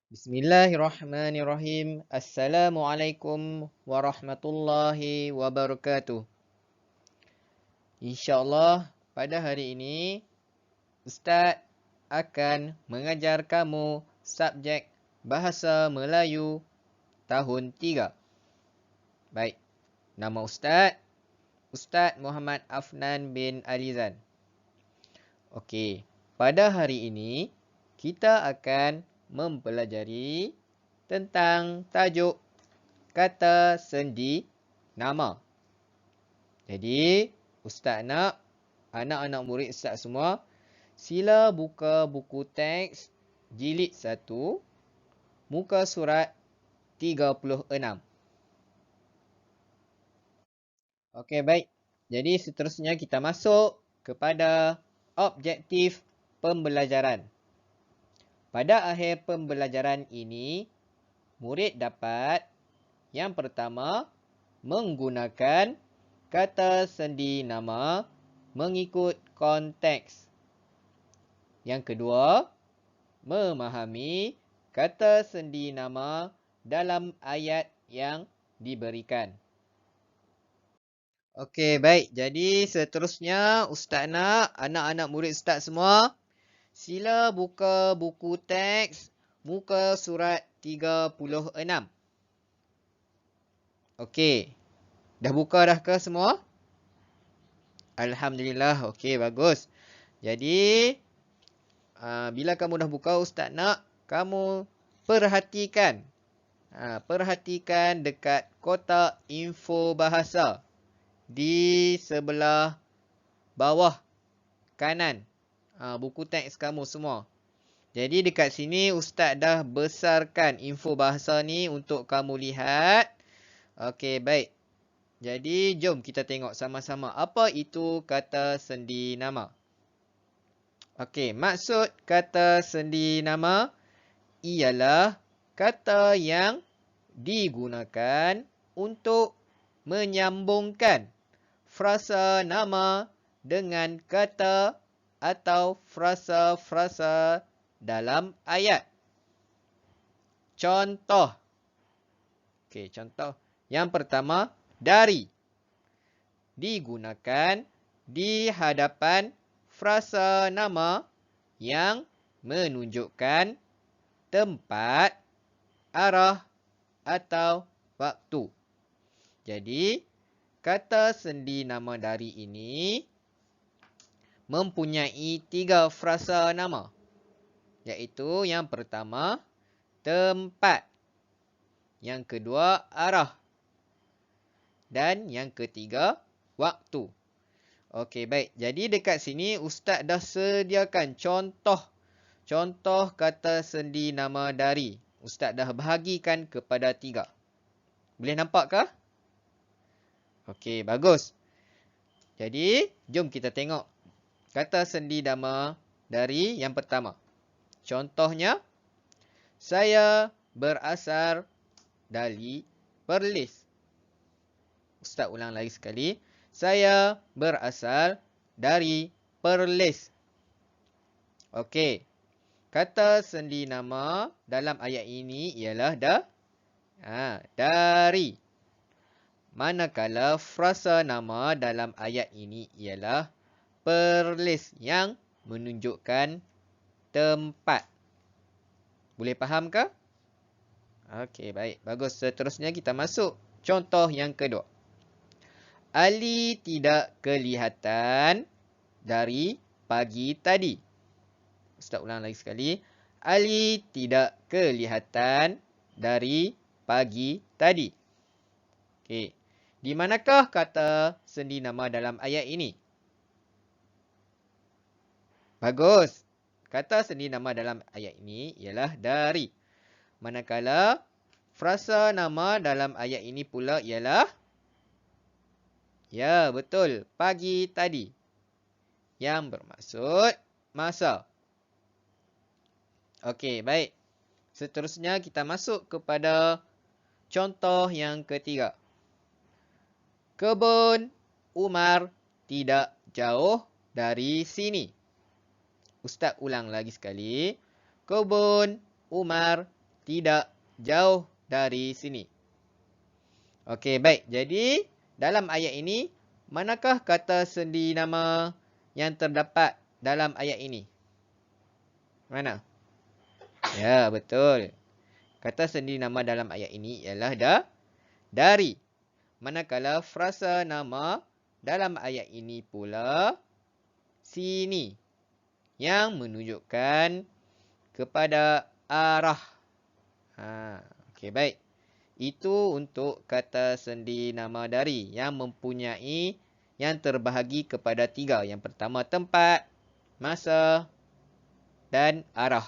Bismillahirrahmanirrahim. Assalamualaikum warahmatullahi wabarakatuh. InsyaAllah pada hari ini Ustaz akan mengajar kamu subjek Bahasa Melayu tahun 3. Baik, nama Ustaz, Ustaz Muhammad Afnan bin Alizan. Okey, pada hari ini kita akan mempelajari tentang tajuk kata sendi nama. Jadi, Ustaz nak anak-anak murid Ustaz semua sila buka buku teks jilid 1 muka surat 36. Okey, baik. Jadi seterusnya kita masuk kepada objektif pembelajaran. Pada akhir pembelajaran ini, murid dapat yang pertama, menggunakan kata sendi nama mengikut konteks. Yang kedua, memahami kata sendi nama dalam ayat yang diberikan. Okey, baik. Jadi seterusnya Ustaz nak anak-anak murid Ustaz semua sila buka buku teks muka surat 36. Okey. Dah buka dah ke semua? Alhamdulillah. Okey, bagus. Jadi, bila kamu dah buka, Ustaz nak kamu perhatikan. Perhatikan dekat kotak info bahasa di sebelah bawah kanan buku teks kamu semua. Jadi dekat sini Ustaz dah besarkan info bahasa ni untuk kamu lihat. Okey, baik. Jadi jom kita tengok sama-sama apa itu kata sendi nama. Okey, maksud kata sendi nama ialah kata yang digunakan untuk menyambungkan frasa nama dengan kata atau frasa-frasa dalam ayat. Contoh. Okey, contoh. Yang pertama, dari. Digunakan di hadapan frasa nama yang menunjukkan tempat, arah atau waktu. Jadi, kata sendi nama dari ini mempunyai 3 frasa nama. Iaitu yang pertama, tempat. Yang kedua, arah. Dan yang ketiga, waktu. Okey, baik. Jadi dekat sini Ustaz dah sediakan contoh kata sendi nama dari. Ustaz dah bahagikan kepada 3. Boleh nampak ke? Okey, bagus. Jadi, jom kita tengok kata sendi nama dari yang pertama. Contohnya, saya berasal dari Perlis. Ustaz ulang lagi sekali. Saya berasal dari Perlis. Okey. Kata sendi nama dalam ayat ini ialah dari. Manakala frasa nama dalam ayat ini ialah Perlis yang menunjukkan tempat. Boleh faham ke? Okey, baik. Bagus. Seterusnya kita masuk contoh yang kedua. Ali tidak kelihatan dari pagi tadi. Ustaz ulang lagi sekali. Ali tidak kelihatan dari pagi tadi. Okey. Di manakah kata sendi nama dalam ayat ini? Bagus. Kata sendi nama dalam ayat ini ialah dari. Manakala frasa nama dalam ayat ini pula ialah ya, betul. Pagi tadi. Yang bermaksud masa. Okey, baik. Seterusnya kita masuk kepada contoh yang ketiga. Kebun Umar tidak jauh dari sini. Ustaz ulang lagi sekali. Kebun Umar tidak jauh dari sini. Okey, baik. Jadi, dalam ayat ini, manakah kata sendi nama yang terdapat dalam ayat ini? Mana? Ya, betul. Kata sendi nama dalam ayat ini ialah dari. Manakala frasa nama dalam ayat ini pula sini yang menunjukkan kepada arah. Okey, baik. Itu untuk kata sendi nama dari yang mempunyai yang terbahagi kepada 3. Yang pertama tempat, masa dan arah.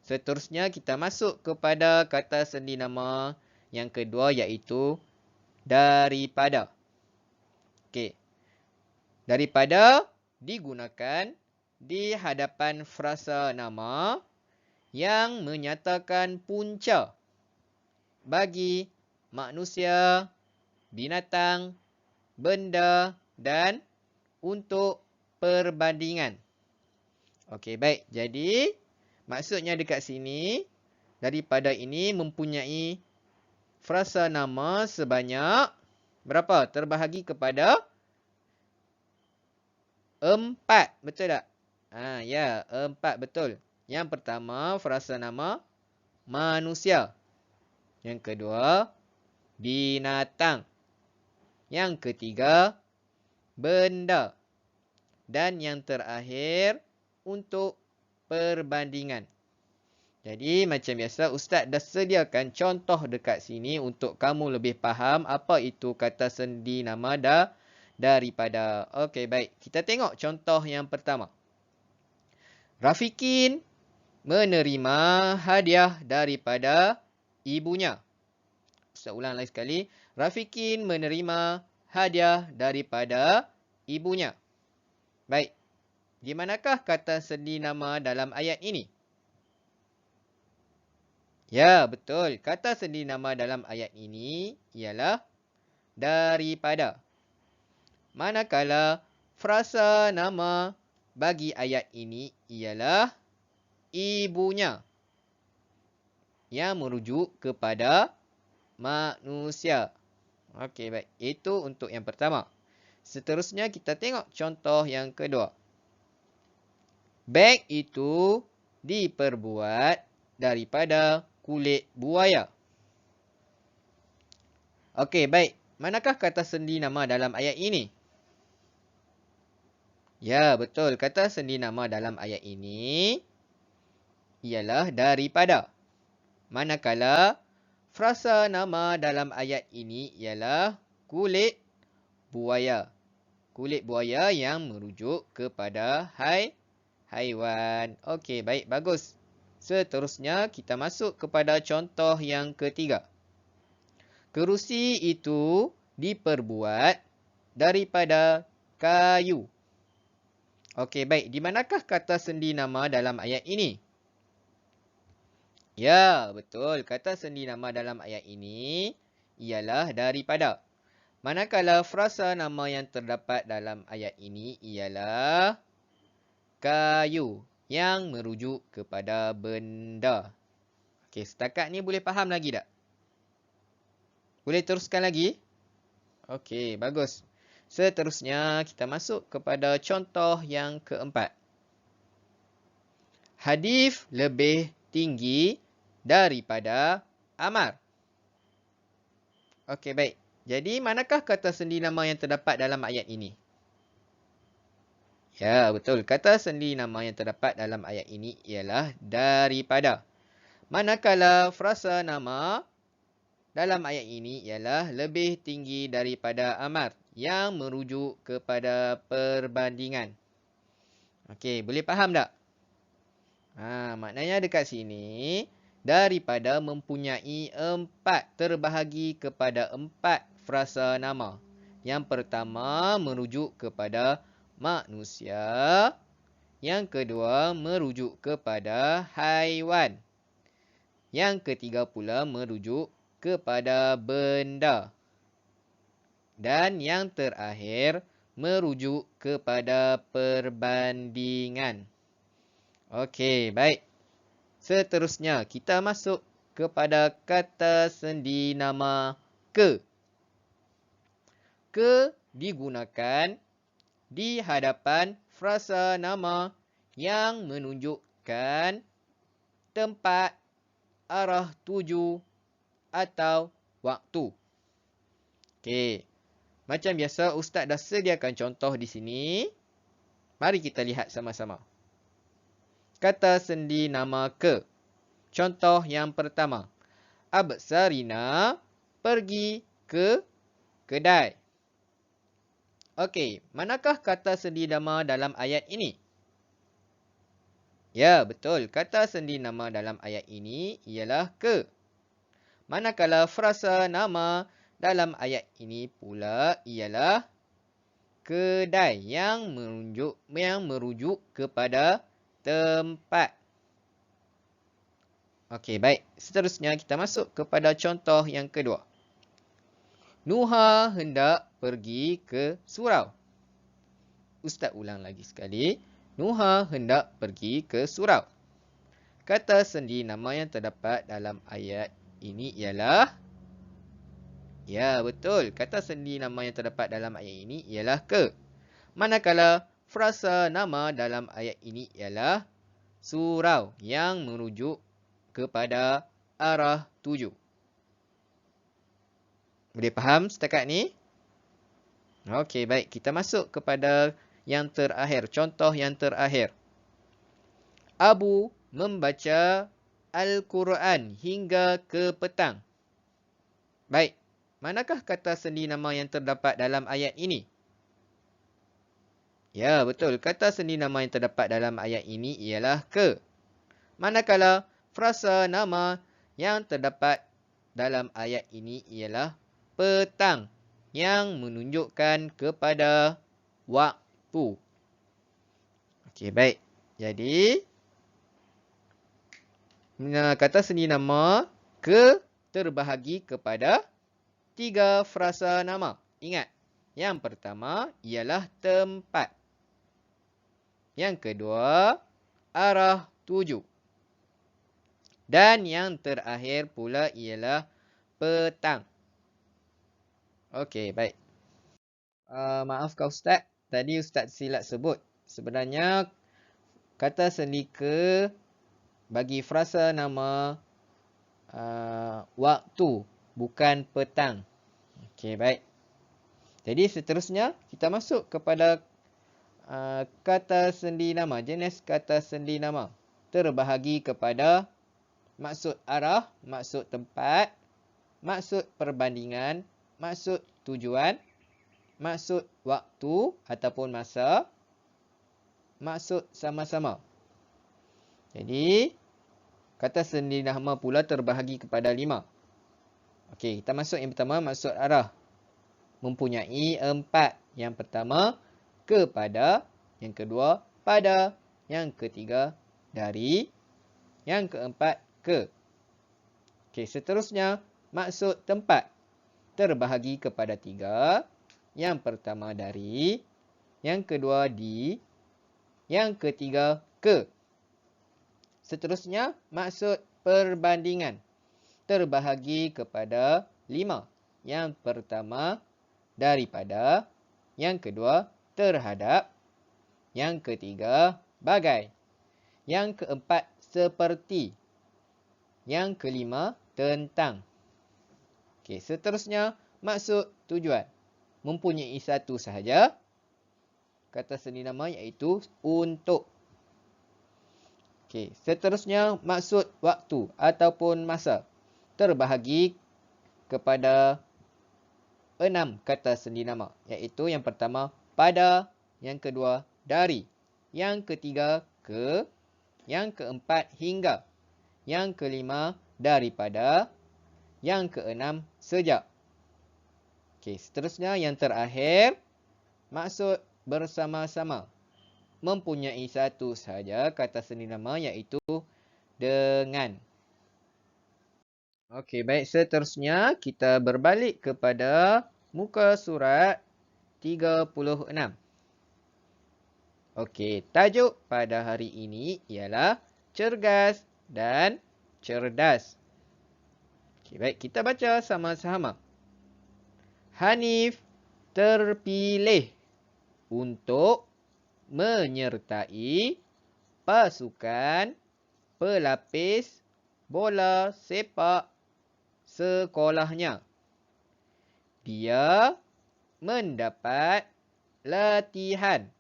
Seterusnya kita masuk kepada kata sendi nama yang kedua iaitu daripada. Okey. Daripada digunakan di hadapan frasa nama yang menyatakan punca bagi manusia, binatang, benda dan untuk perbandingan. Okey, baik. Jadi, maksudnya dekat sini, daripada ini mempunyai frasa nama sebanyak berapa? Terbahagi kepada 4. Betul tak? Ya, 4 betul. Yang pertama, frasa nama manusia. Yang kedua, binatang. Yang ketiga, benda. Dan yang terakhir, untuk perbandingan. Jadi, macam biasa, Ustaz dah sediakan contoh dekat sini untuk kamu lebih faham apa itu kata sendi nama daripada. Okey, baik. Kita tengok contoh yang pertama. Rafikin menerima hadiah daripada ibunya. Ustaz ulang lagi sekali. Rafikin menerima hadiah daripada ibunya. Baik. Di manakah kata sendi nama dalam ayat ini? Ya, betul. Kata sendi nama dalam ayat ini ialah daripada. Manakala frasa nama bagi ayat ini ialah ibunya yang merujuk kepada manusia. Okey, baik. Itu untuk yang pertama. Seterusnya kita tengok contoh yang kedua. Beg itu diperbuat daripada kulit buaya. Okey, baik. Manakah kata sendi nama dalam ayat ini? Ya, betul. Kata sendi nama dalam ayat ini ialah daripada. Manakala frasa nama dalam ayat ini ialah kulit buaya. Kulit buaya yang merujuk kepada haiwan. Okey, baik. Bagus. Seterusnya, kita masuk kepada contoh yang ketiga. Kerusi itu diperbuat daripada kayu. Okey, baik. Di manakah kata sendi nama dalam ayat ini? Ya, betul. Kata sendi nama dalam ayat ini ialah daripada. Manakala frasa nama yang terdapat dalam ayat ini ialah kayu yang merujuk kepada benda. Okey, setakat ni boleh faham lagi tak? Boleh teruskan lagi? Okey, bagus. Seterusnya, kita masuk kepada contoh yang keempat. Hadif lebih tinggi daripada Amar. Okey, baik. Jadi, manakah kata sendi nama yang terdapat dalam ayat ini? Ya, betul. Kata sendi nama yang terdapat dalam ayat ini ialah daripada. Manakala frasa nama dalam ayat ini ialah lebih tinggi daripada Amar yang merujuk kepada perbandingan. Okey, boleh faham tak? Maknanya dekat sini, daripada mempunyai 4 terbahagi kepada 4 frasa nama. Yang pertama merujuk kepada manusia. Yang kedua merujuk kepada haiwan. Yang ketiga pula merujuk kepada benda. Dan yang terakhir merujuk kepada perbandingan. Okey, baik. Seterusnya, kita masuk kepada kata sendi nama ke. Ke digunakan di hadapan frasa nama yang menunjukkan tempat, arah tuju atau waktu. Okey. Macam biasa, Ustaz dah sediakan contoh di sini. Mari kita lihat sama-sama. Kata sendi nama ke. Contoh yang pertama. Absarina pergi ke kedai. Okey, manakah kata sendi nama dalam ayat ini? Ya, betul. Kata sendi nama dalam ayat ini ialah ke. Manakala frasa nama dalam ayat ini pula ialah kedai yang merujuk kepada tempat. Okey, baik. Seterusnya kita masuk kepada contoh yang kedua. Nuha hendak pergi ke surau. Ustaz ulang lagi sekali. Nuha hendak pergi ke surau. Kata sendi nama yang terdapat dalam ayat ini ialah... Ya, betul. Kata sendi nama yang terdapat dalam ayat ini ialah ke. Manakala frasa nama dalam ayat ini ialah surau yang merujuk kepada arah tuju. Boleh faham setakat ni? Okey, baik. Kita masuk kepada yang terakhir. Contoh yang terakhir. Abu membaca Al-Quran hingga ke petang. Baik. Manakah kata sendi nama yang terdapat dalam ayat ini? Ya, betul. Kata sendi nama yang terdapat dalam ayat ini ialah ke. Manakala frasa nama yang terdapat dalam ayat ini ialah petang yang menunjukkan kepada waktu. Okey, baik. Jadi, kata sendi nama ke terbahagi kepada 3 frasa nama. Ingat, yang pertama ialah tempat. Yang kedua, arah tuju. Dan yang terakhir pula ialah petang. Okey, baik. Maafkan Ustaz. Tadi Ustaz silap sebut. Sebenarnya, kata sendi ke bagi frasa nama waktu, bukan petang. Okey, baik. Jadi seterusnya, kita masuk kepada kata sendi nama. Jenis kata sendi nama terbahagi kepada maksud arah, maksud tempat, maksud perbandingan, maksud tujuan, maksud waktu ataupun masa, maksud sama-sama. Jadi, kata sendi nama pula terbahagi kepada 5. Okey, kita masuk yang pertama, maksud arah. Mempunyai 4. Yang pertama, kepada. Yang kedua, pada. Yang ketiga, dari. Yang keempat, ke. Okey, seterusnya, maksud tempat. Terbahagi kepada 3. Yang pertama, dari. Yang kedua, di. Yang ketiga, ke. Seterusnya, maksud perbandingan. Terbahagi kepada 5. Yang pertama, daripada. Yang kedua, terhadap. Yang ketiga, bagai. Yang keempat, seperti. Yang kelima, tentang. Okey, seterusnya, maksud tujuan. Mempunyai satu sahaja. Kata sendi nama iaitu untuk. Okey, seterusnya, maksud waktu ataupun masa. Terbahagi kepada 6 kata sendi nama. Iaitu yang pertama, pada. Yang kedua, dari. Yang ketiga, ke. Yang keempat, hingga. Yang kelima, daripada. Yang keenam, sejak. Okey, seterusnya yang terakhir, maksud bersama-sama. Mempunyai satu sahaja kata sendi nama iaitu dengan. Okey, baik. Seterusnya, kita berbalik kepada muka surat 36. Okey, tajuk pada hari ini ialah cergas dan cerdas. Okey, baik, kita baca sama-sama. Hanif terpilih untuk menyertai pasukan pelapis bola sepak sekolahnya. Dia mendapat latihan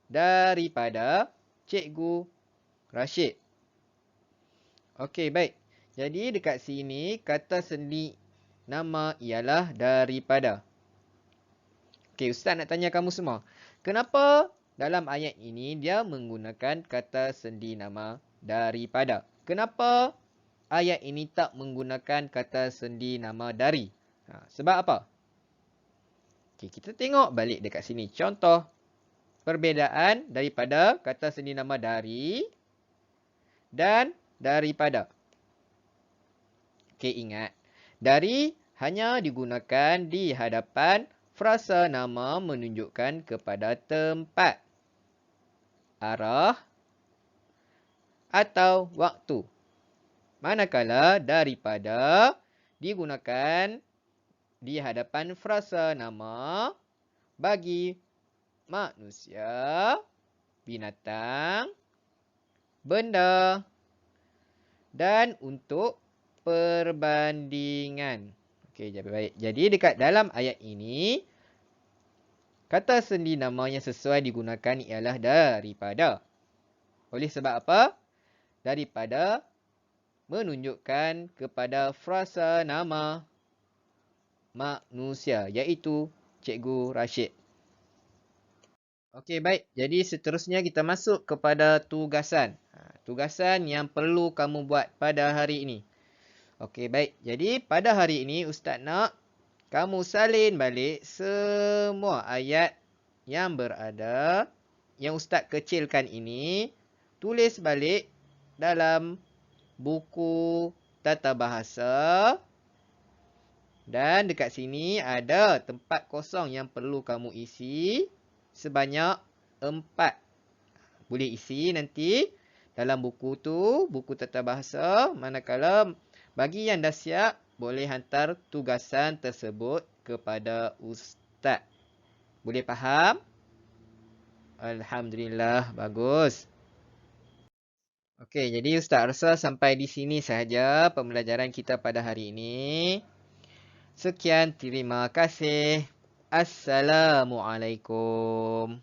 daripada Cikgu Rashid. Okey, baik. Jadi dekat sini kata sendi nama ialah daripada. Okey, Ustaz nak tanya kamu semua. Kenapa dalam ayat ini dia menggunakan kata sendi nama daripada? Kenapa ayat ini tak menggunakan kata sendi nama dari? Sebab apa? Okey, kita tengok balik dekat sini. Contoh perbezaan daripada kata sendi nama dari dan daripada. Okey, ingat. Dari hanya digunakan di hadapan frasa nama menunjukkan kepada tempat, arah atau waktu. Manakala daripada digunakan di hadapan frasa nama bagi manusia, binatang, benda dan untuk perbandingan. Okey, baik. Jadi dekat dalam ayat ini, kata sendi nama yang sesuai digunakan ialah daripada. Oleh sebab apa? Daripada menunjukkan kepada frasa nama manusia, iaitu Cikgu Rashid. Okey, baik. Jadi seterusnya kita masuk kepada tugasan. Tugasan yang perlu kamu buat pada hari ini. Okey, baik. Jadi pada hari ini Ustaz nak kamu salin balik semua ayat yang berada, yang Ustaz kecilkan ini, tulis balik dalam buku tata bahasa. Dan dekat sini ada tempat kosong yang perlu kamu isi sebanyak 4. Boleh isi nanti dalam buku tu, buku tata bahasa. Manakala bagi yang dah siap, boleh hantar tugasan tersebut kepada Ustaz. Boleh faham? Alhamdulillah, bagus. Okey, jadi Ustaz rasa sampai di sini sahaja pembelajaran kita pada hari ini. Sekian, terima kasih. Assalamualaikum.